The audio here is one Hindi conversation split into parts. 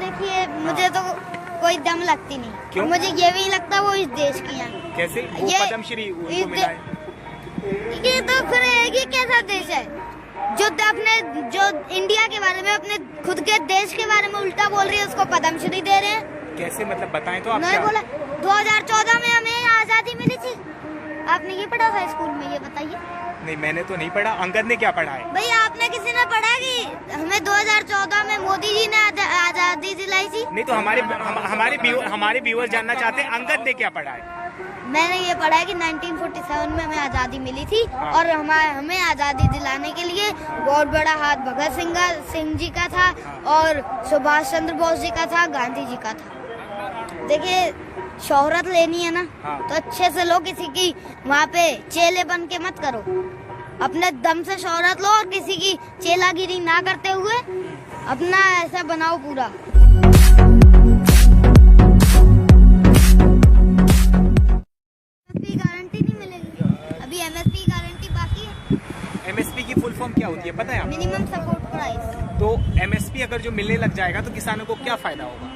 देखिए मुझे तो कोई दम लगती नहीं। क्यों? मुझे ये भी नहीं लगता वो इस देश की है। कैसे? वो ये पद्मश्री उनको मिला है। ये तो फिर एक ही कैसा देश है जो इंडिया के बारे में, अपने खुद के देश के बारे में उल्टा बोल रही है, उसको पद्मश्री दे रहे हैं। कैसे, मतलब बताएं तो आप। नहीं बोला 2014 में हमें आजादी मिली थी। आपने ये पढ़ा था स्कूल में, ये बताइए। नहीं, मैंने तो नहीं पढ़ा। अंगद ने क्या पढ़ा है? भाई आपने किसी ने पढ़ा कि हमें 2014 में मोदी जी ने आजादी दिलाई थी? नहीं तो हमारे व्यूअर जानना चाहते हैं अंगद ने क्या पढ़ा है। मैंने ये पढ़ा है कि 1947 में हमें आजादी मिली थी। हाँ। और हमें आजादी दिलाने के लिए बहुत बड़ा हाथ भगत सिंह जी का था। हाँ। और सुभाष चंद्र बोस जी का था, गांधी जी का था। देखिए शोहरत लेनी है ना, हाँ। तो अच्छे से लो, किसी की वहाँ पे चेले बन के मत करो। अपने दम से शोहरत लो और किसी की चेलागिरी ना करते हुए अपना ऐसा बनाओ पूरा। गारंटी नहीं मिलेगी, अभी एमएसपी गारंटी बाकी है। एमएसपी की फुल फॉर्म क्या होती है पता है आपको? Minimum support price. तो एमएसपी अगर जो मिलने लग जाएगा तो किसानों को क्या फायदा होगा?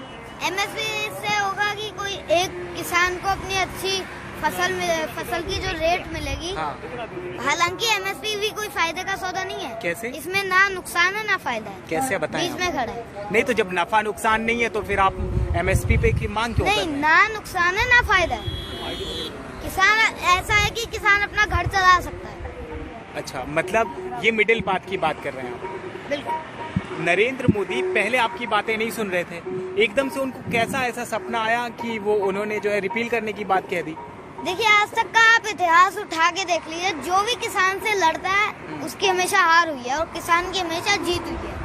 एमएसपी से होगा कि कोई एक किसान को अपनी अच्छी फसल की जो रेट मिलेगी। हाँ। हालांकि एमएसपी भी कोई फायदे का सौदा नहीं है। कैसे? इसमें ना नुकसान है ना फायदा है। कैसे बताएं बीच में खड़ा है। नहीं तो जब नफा नुकसान नहीं है तो फिर आप एमएसपी पे की मांग क्यों कर नहीं, रहे हैं? ना नुकसान है ना फायदा है। किसान ऐसा है कि किसान अपना घर चला सकता है। अच्छा, मतलब ये मिडिल पाथ की बात कर रहे हैं आप। बिल्कुल। नरेंद्र मोदी पहले आपकी बातें नहीं सुन रहे थे, एकदम से उनको कैसा ऐसा सपना आया कि वो उन्होंने जो है रिपील करने की बात कह दी? देखिए आज तक का आप इतिहास उठा के देख लीजिए, जो भी किसान से लड़ता है उसकी हमेशा हार हुई है और किसान की हमेशा जीत हुई है।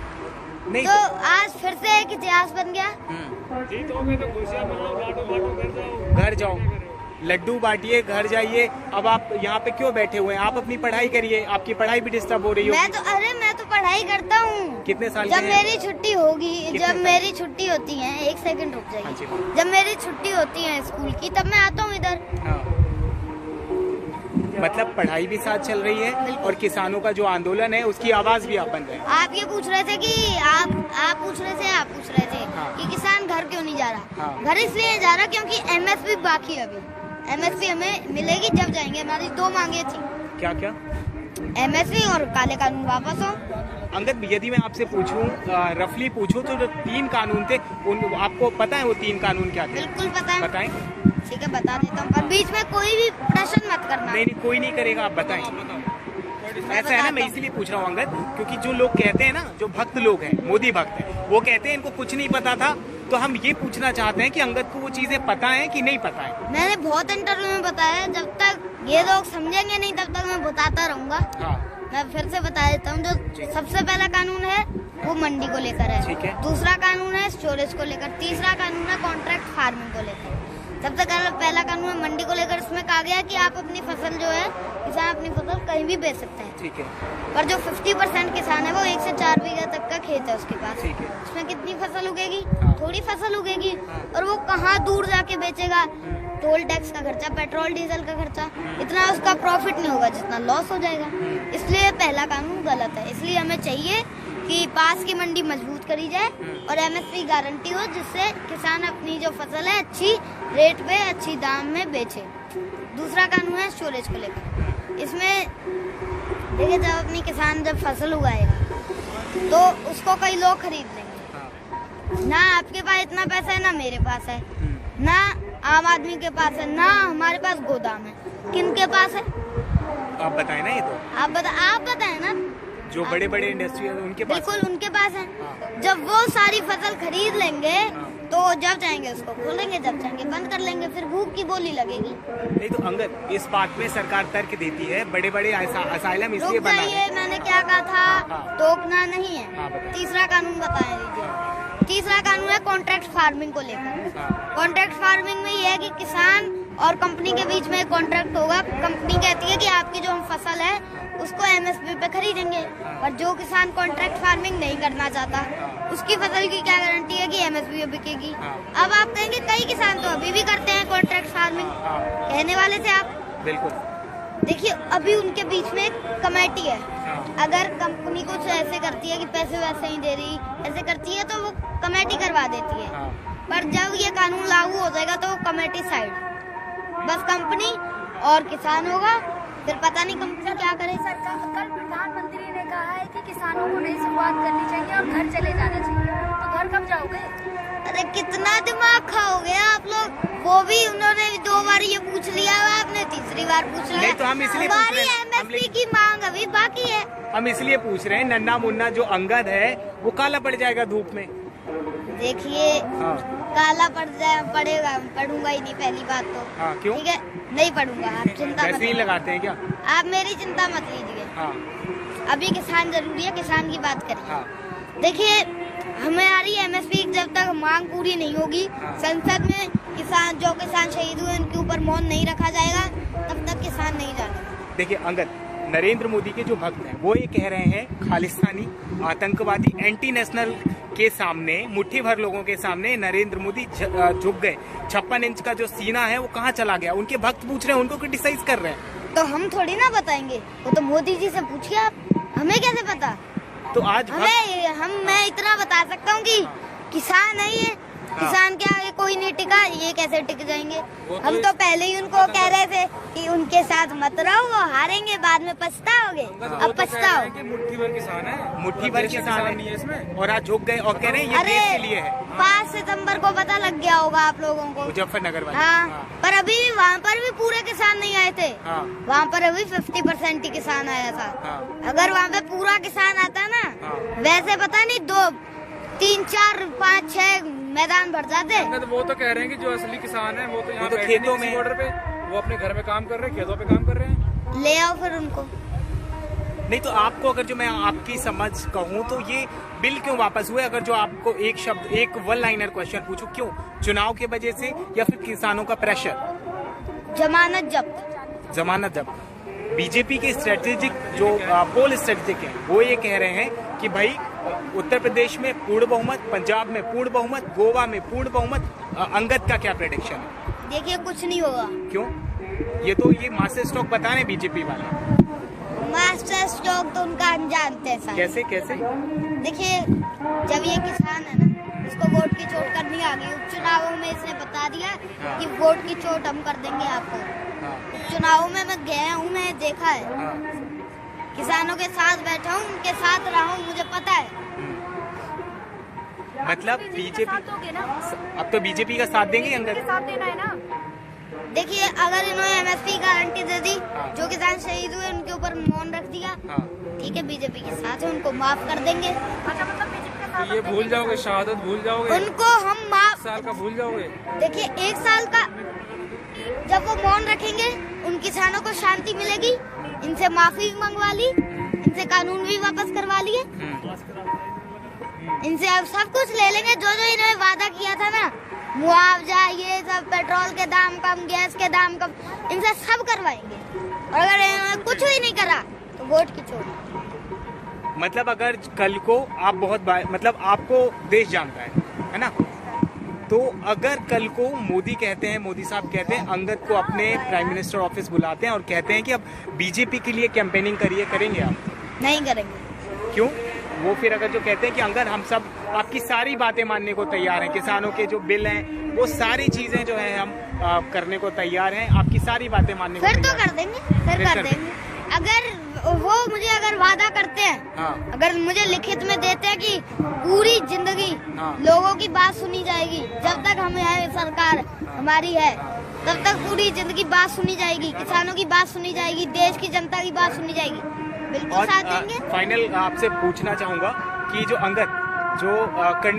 नहीं तो आज फिर से एक इतिहास बन गया। जीत होगी तो खुशियां मनाओ, घर जाओ, लड्डू बांटिए, घर जाइए। अब आप यहाँ पे क्यों बैठे हुए हैं? आप अपनी पढ़ाई करिए, आपकी पढ़ाई भी डिस्टर्ब हो रही है। मैं तो पढ़ाई करता हूँ। कितने साल जब के हैं? मेरी छुट्टी होगी, जब मेरी छुट्टी होती है, एक सेकंड रुक हाँ जी। जाइए। जब मेरी छुट्टी होती है स्कूल की, तब मैं आता हूँ इधर। हाँ। मतलब पढ़ाई भी साथ चल रही है और किसानों का जो आंदोलन है उसकी आवाज भी आप बन रहे हैं। आप ये पूछ रहे थे कि आप पूछ रहे थे हाँ। कि किसान घर क्यों नहीं जा रहा। हाँ। घर इसलिए नहीं जा रहा क्योंकि एमएसपी बाकी है। अभी एमएसपी हमें मिलेगी जब जाएंगे। हमारी 2 मांगे थी, क्या क्या? एमएसपी और काले कानून वापस हो। अंगद, यदि मैं आपसे पूछूं, रफली पूछूं, तो जो 3 कानून थे आपको पता है वो 3 कानून क्या थे? बिल्कुल पता है। बताएं। ठीक है, बता देता हूँ, पर बीच में कोई भी प्रश्न मत करना। नहीं, कोई नहीं करेगा, आप बताएं। ऐसा है ना, मैं इसीलिए पूछ रहा हूँ अंगद, क्योंकि जो लोग कहते हैं ना, जो भक्त लोग हैं, मोदी भक्त हैं, वो कहते हैं इनको कुछ नहीं पता था। तो हम ये पूछना चाहते हैं कि अंगद को वो चीजें पता है कि नहीं पता है? मैंने बहुत इंटरव्यू में बताया, जब तक ये लोग समझेंगे नहीं तब तक मैं बताता रहूंगा। हाँ। मैं फिर से बता देता हूँ। जो सबसे पहला कानून है वो मंडी को लेकर है। ठीक है। दूसरा कानून है स्टोरेज को लेकर। तीसरा कानून है कॉन्ट्रैक्ट फार्मिंग को लेकर। सबसे पहला कानून है मंडी को लेकर। इसमें कहा गया कि आप अपनी फसल जो है, किसान अपनी फसल कहीं भी बेच सकते हैं। ठीक है। पर जो 50% किसान है वो 1 से 4 बीघा तक का खेत है उसके पास। ठीक है। उसमें कितनी फसल उगेगी? हाँ। थोड़ी फसल उगेगी। हाँ। और वो कहाँ दूर जाके बेचेगा? टोल टैक्स का खर्चा, पेट्रोल डीजल का खर्चा, इतना उसका प्रॉफिट नहीं होगा जितना लॉस हो जाएगा। इसलिए पहला कानून गलत है। इसलिए हमें चाहिए कि पास की मंडी मजबूत करी जाए और एमएसपी गारंटी हो, जिससे किसान अपनी जो फसल है अच्छी रेट पे, अच्छी दाम में बेचे। दूसरा कानून है स्टोरेज को लेकर। इसमें देखिए, जब अपनी किसान जब फसल उगाएगा तो उसको कई लोग खरीद लेंगे। ना आपके पास इतना पैसा है, ना मेरे पास है, ना आम आदमी के पास है, ना हमारे पास गोदाम है। किन के पास है? आप बताएं ना, ये तो आप बताएं ना। जो बड़े बड़े इंडस्ट्री है उनके पास। बिल्कुल उनके पास है। हाँ। जब वो सारी फसल खरीद लेंगे तो जब चाहेंगे उसको खोलेंगे, जब चाहेंगे बंद कर लेंगे, फिर भूख की बोली लगेगी। नहीं तो अंगद, इस बात में सरकार तर्क देती है, बड़े बड़े असाइलम इसलिए रुक बना है। जाइए, मैंने क्या कहा था? हाँ। टोकना नहीं है। हाँ, बताइए। तीसरा कानून बता दीजिए। तीसरा कानून है कॉन्ट्रैक्ट फार्मिंग को लेकर। हाँ। कॉन्ट्रैक्ट फार्मिंग में ये है कि किसान और कंपनी के बीच में कॉन्ट्रैक्ट होगा। कंपनी कहती है कि आपकी जो फसल है उसको एमएसपी पे खरीदेंगे, और जो किसान कॉन्ट्रैक्ट फार्मिंग नहीं करना चाहता उसकी फसल की क्या गारंटी है कि एमएसपी पे बिकेगी? अब आप कहेंगे कई किसान तो अभी भी करते हैं कॉन्ट्रैक्ट फार्मिंग, कहने वाले थे आप। बिल्कुल। देखिए, अभी उनके बीच में एक कमेटी है। अगर कंपनी कुछ ऐसे करती है कि पैसे वैसे ही दे रही, ऐसे करती है, तो वो कमेटी करवा देती है। हाँ। पर जब ये कानून लागू हो जाएगा तो कमेटी साइड, बस कंपनी और किसान होगा, फिर पता नहीं कंपनी क्या करे। सरकार कल प्रधानमंत्री ने कहा है कि किसानों को नई शुरुआत करनी चाहिए और घर चले जाना चाहिए, तो घर कब जाओगे? अरे कितना दिमाग खाओगे आप लोग। वो भी उन्होंने 2 बार ये पूछ लिया, आपने तीसरी बार पूछ लिया। नहीं तो हम इसलिए पूछ हमारी रहे हैं, एमएसपी की मांग अभी बाकी है। हम इसलिए पूछ रहे हैं, नन्ना मुन्ना जो अंगद है वो काला पड़ जाएगा धूप में। देखिए हाँ। काला पड़ेगा, पढ़ूंगा ही नहीं पहली बात तो। हाँ, क्यों? ठीक है, नहीं पढ़ूंगा, आप चिंता मत वैसे ही लगाते हैं क्या? आप मेरी चिंता मत लीजिए। हाँ। अभी किसान जरूरी है, किसान की बात करिए। हाँ। देखिए हमारी एमएसपी जब तक मांग पूरी नहीं होगी, हाँ। संसद में किसान शहीद हुए उनके ऊपर मौन नहीं रखा जाएगा, तब तक किसान नहीं जाने। देखिए अंगद, नरेंद्र मोदी के जो भक्त हैं वो ये कह रहे हैं खालिस्तानी, आतंकवादी, एंटी नेशनल के सामने, मुट्ठी भर लोगों के सामने नरेंद्र मोदी झुक गए। 56 इंच का जो सीना है वो कहाँ चला गया? उनके भक्त पूछ रहे हैं, उनको क्रिटिसाइज कर रहे हैं। तो हम थोड़ी ना बताएंगे, वो तो मोदी जी से पूछिए आप, हमें कैसे पता? तो आज मैं इतना बता सकता हूँ कि किसान है ये, किसान के आगे कोई नहीं टिका, ये कैसे टिक जाएंगे? हम तो पहले ही उनको कह रहे थे कि उनके साथ मत रहो, वो हारेंगे, बाद में पछताओगे। अब पछताओ। मुट्ठी भर किसान है, मुट्ठी भर किसान नहीं है इसमें, और आज झुक गए और कह रहे हैं ये अरे देश के लिए है। 5 सितंबर को पता लग गया होगा आप लोगों को, मुजफ्फरनगर वाले। हाँ। पर अभी भी वहाँ पर भी पूरे किसान नहीं आए थे। हाँ। वहाँ पर अभी 50% ही किसान आया था। हाँ। अगर वहाँ पे पूरा किसान आता ना, हाँ। वैसे पता नहीं 2, 3, 4, 5, 6 मैदान भर जाते। तो वो तो कह रहे हैं कि जो असली किसान है वो तो यहाँ तो बैठे खेतों नहीं में बॉर्डर पे, वो अपने घर में काम कर रहे हैं, खेतों पे काम कर रहे हैं। ले आओ फिर उनको। नहीं तो आपको, अगर जो मैं आपकी समझ कहूँ तो ये बिल क्यों वापस हुए? अगर जो आपको एक शब्द, एक वन लाइनर क्वेश्चन पूछूं, क्यों? चुनाव के वजह से या फिर किसानों का प्रेशर? जमानत जब्त। जमानत जब्त। बीजेपी के स्ट्रेटेजिक जो पोल स्ट्रेटेजिक है वो ये कह रहे हैं कि भाई उत्तर प्रदेश में पूर्ण बहुमत, पंजाब में पूर्ण बहुमत, गोवा में पूर्ण बहुमत। अंगद का क्या प्रेडिक्शन है? देखिए कुछ नहीं होगा। क्यों? ये तो ये मास्टर स्ट्रोक बता रहे बीजेपी वाले। मास्टर स्ट्रोक तो उनका हम जानते हैं सारे। कैसे कैसे? देखिए जब ये किसान है ना, इसको वोट की चोट करनी आ गई, उपचुनावों में इसने बता दिया हाँ। कि वोट की चोट हम कर देंगे आपको। हाँ। उपचुनावों में मैं गया हूँ, मैं देखा है, हाँ। किसानों के साथ बैठा हूँ, उनके साथ रहा हूँ, मुझे पता है। मतलब बीजेपी दोगे ना, अब तो बीजेपी का साथ देंगे अंगद? साथ देना है ना। देखिए अगर इन्होंने एमएसपी गारंटी दे दी, हाँ। जो किसान शहीद हुए उनके ऊपर मौन रख दिया, हाँ। ठीक है, बीजेपी के साथ है, उनको माफ कर देंगे। अच्छा मतलब बीजेपी के साथ तो ये भूल जाओगे, शहादत भूल जाओगे, उनको हम 1 माफ, साल का भूल जाओगे। देखिए 1 साल का जब वो मौन रखेंगे, उन किसानों को शांति मिलेगी, इनसे माफी भी मंगवा ली, इनसे कानून भी वापस करवा लिए, इनसे अब सब कुछ ले लेंगे। जो जो इन्होंने वादा किया था ना, मुआवजा, ये सब, पेट्रोल के दाम कम, गैस के दाम कम, इनसे सब करवाएंगे। और अगर इन्होंने कुछ भी नहीं करा तो वोट की चोट। मतलब अगर कल को आप मतलब आपको देश जानता है ना, तो अगर कल को मोदी साहब कहते हैं अंगद को अपने प्राइम मिनिस्टर ऑफिस बुलाते हैं और कहते हैं कि अब बीजेपी के लिए कैंपेनिंग करिए, करेंगे आप? नहीं करेंगे। क्यों? वो फिर अगर जो कहते हैं कि अंगद हम सब आपकी सारी बातें मानने को तैयार हैं, किसानों के जो बिल हैं वो सारी चीजें जो है हम करने को तैयार हैं, आपकी सारी बातें मानने को फिर तो तैयार कर देंगे, फिर कर देंगे। अगर वो मुझे अगर वादा करते हैं, हाँ। अगर मुझे लिखित में देते हैं कि पूरी जिंदगी हाँ। लोगों की बात सुनी जाएगी, जब तक हमें है सरकार हमारी है, तब तक पूरी जिंदगी बात सुनी जाएगी, किसानों की बात सुनी जाएगी, देश की जनता की बात सुनी जाएगी, बिल्कुल और साथ देंगे। फाइनल आपसे पूछना चाहूंगा कि जो अंगद, जो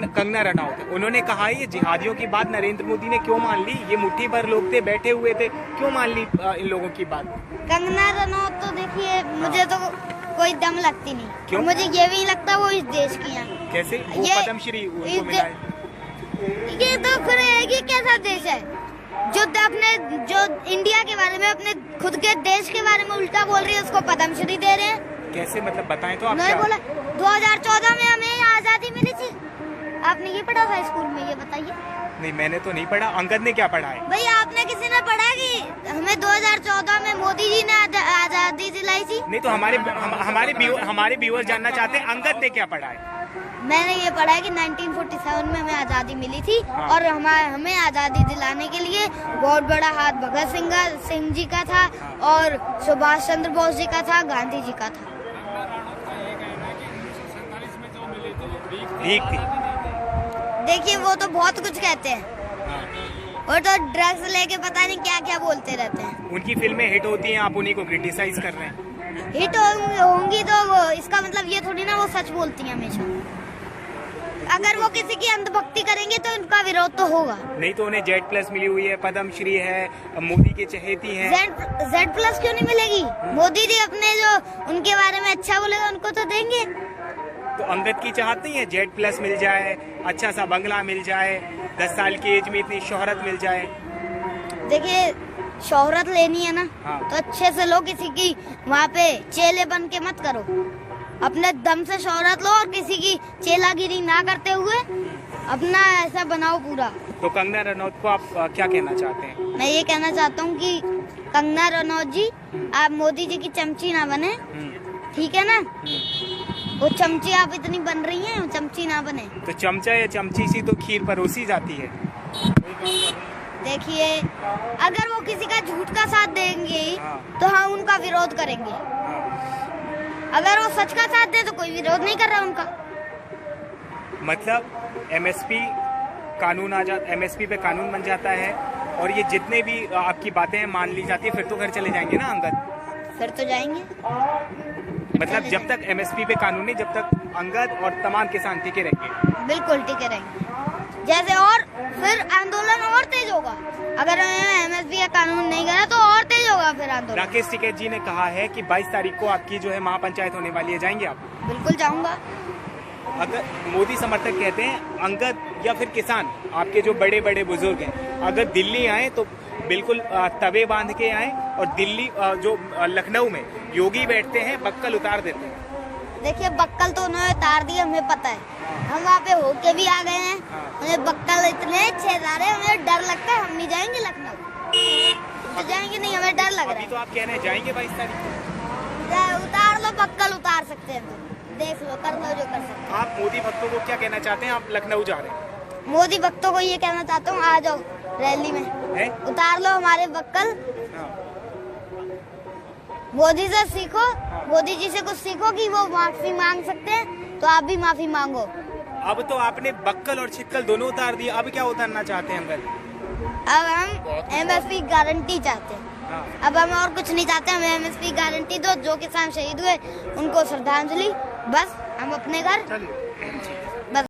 कंगना रनौत है, उन्होंने कहा ये जिहादियों की बात नरेंद्र मोदी ने क्यों मान ली? ये मुट्ठी भर लोग थे, बैठे हुए थे, क्यों मान ली इन लोगों की बात? कंगना रनौत तो देखिए मुझे तो कोई दम लगती नहीं। क्यों? मुझे ये भी नहीं लगता वो इस देश की है। कैसे? वो ये- पद्मश्री उनको मिला है। ये तो फिर एक कैसा देश है जो इंडिया के बारे में, अपने खुद के देश के बारे में उल्टा बोल रही है, उसको पद्मश्री दे रहे हैं। कैसे? मतलब बताएं तो आप। उन्होंने क्या? बोला 2014 में हमें आजादी मिली थी, आपने ये पढ़ा था स्कूल में, ये बताइए। नहीं, मैंने तो नहीं पढ़ा। अंगद ने क्या पढ़ा है? भाई आपने किसी ने पढ़ा कि हमें 2014 में मोदी जी ने आजादी दिलाई थी? नहीं तो हमारे व्यूअर्स जानना चाहते हैं अंगद ने क्या पढ़ा है। मैंने ये पढ़ा है कि 1947 में हमें आजादी मिली थी। हाँ। और हमें आजादी दिलाने के लिए बहुत बड़ा हाथ भगत सिंह जी का था। हाँ। और सुभाष चंद्र बोस जी का था, गांधी जी का था। ठीक थी। देखिए वो तो बहुत कुछ कहते हैं, वो तो ड्रग्स लेके पता नहीं क्या क्या बोलते रहते हैं। उनकी फिल्में हिट होती हैं, आप उन्हीं को क्रिटिसाइज कर रहे हैं। हिट होंगी तो वो इसका मतलब ये थोड़ी ना वो सच बोलती हैं हमेशा। अगर वो किसी की अंधभक्ति करेंगे तो उनका विरोध तो होगा। नहीं तो उन्हें Z+ मिली हुई है, पद्म श्री है, मोदी के चहेती हैं। Z+ क्यों नहीं मिलेगी? मोदी जी अपने जो उनके बारे में अच्छा बोलेगा उनको तो देंगे। तो अंगद की चाहत नहीं है Z+ मिल जाए, अच्छा सा बंगला मिल जाए, 10 साल की एज में इतनी शोहरत मिल जाए। देखिए शोहरत लेनी है ना, हाँ। तो अच्छे से लो, किसी की वहाँ पे चेले बन के मत करो। अपने दम से शोहरत लो और किसी की चेलागिरी ना करते हुए अपना ऐसा बनाओ पूरा। तो कंगना रनौत को आप क्या कहना चाहते हैं? मैं ये कहना चाहता हूँ कि कंगना रनौत जी, आप मोदी जी की चमची ना बने, ठीक है ना? वो चमची आप इतनी बन रही हैं, चमची ना बने। तो चमचा या चमची सी तो खीर परोसी जाती है। देखिए अगर वो किसी का झूठ का साथ देंगे हाँ। तो हम उनका विरोध करेंगे। अगर वो सच का साथ दे तो कोई विरोध नहीं कर रहा उनका। मतलब MSP पे कानून बन जाता है और ये जितने भी आपकी बातें हैं मान ली जाती है, फिर तो घर चले जाएंगे ना अंगद? फिर तो जाएंगे। मतलब जब तक MSP पे कानून नहीं, जब तक अंगद और तमाम किसान टिके रहेंगे। बिल्कुल टिके रहेंगे। जैसे और फिर आंदोलन और तेज होगा। अगर MSP का कानून नहीं करा तो और तेज होगा फिर आंदोलन। राकेश टिकैत जी ने कहा है कि 22 तारीख को आपकी जो है महापंचायत होने वाली है, जाएंगे आप? बिल्कुल जाऊंगा। अगर मोदी समर्थक कहते हैं अंगद या फिर किसान, आपके जो बड़े बड़े बुजुर्ग हैं, अगर दिल्ली आए तो बिल्कुल तवे बांध के आए, और दिल्ली जो लखनऊ में योगी बैठते हैं बक्कल उतार देते हैं। देखिए बक्कल तो उन्होंने उतार दिए, हमें पता है। हम वहाँ पे होके भी आ गए हैं। हमें बक्कल इतने अच्छे उतारे, हमें डर लगता है। हम नहीं जाएंगे लखनऊ, तो जाएंगे नहीं, हमें डर लग रहा अभी तो आप कह रहे हैं जाएंगे 22 तारीख को। उतार लो बक्कल, उतार सकते हैं तो देख लो, कर लो जो कर सकते हैं। आप मोदी भक्तों को क्या कहना चाहते हैं? आप लखनऊ जा रहे हैं। मोदी भक्तों को ये कहना चाहता हूँ, आ जाओ रैली में, है? उतार लो हमारे बक्कल। हाँ। मोदी से सीखो, मोदी जी से कुछ सीखो कि वो माफी मांग सकते हैं, तो आप भी माफी मांगो। अब तो आपने बक्कल और छिक्कल दोनों उतार दिए, अब क्या उतारना चाहते हैं अंगद? अब हम MSP गारंटी चाहते हैं। हाँ। अब हम और कुछ नहीं चाहते, हमें MSP गारंटी दो। जो किसान शहीद हुए उनको श्रद्धांजलि, बस हम अपने घर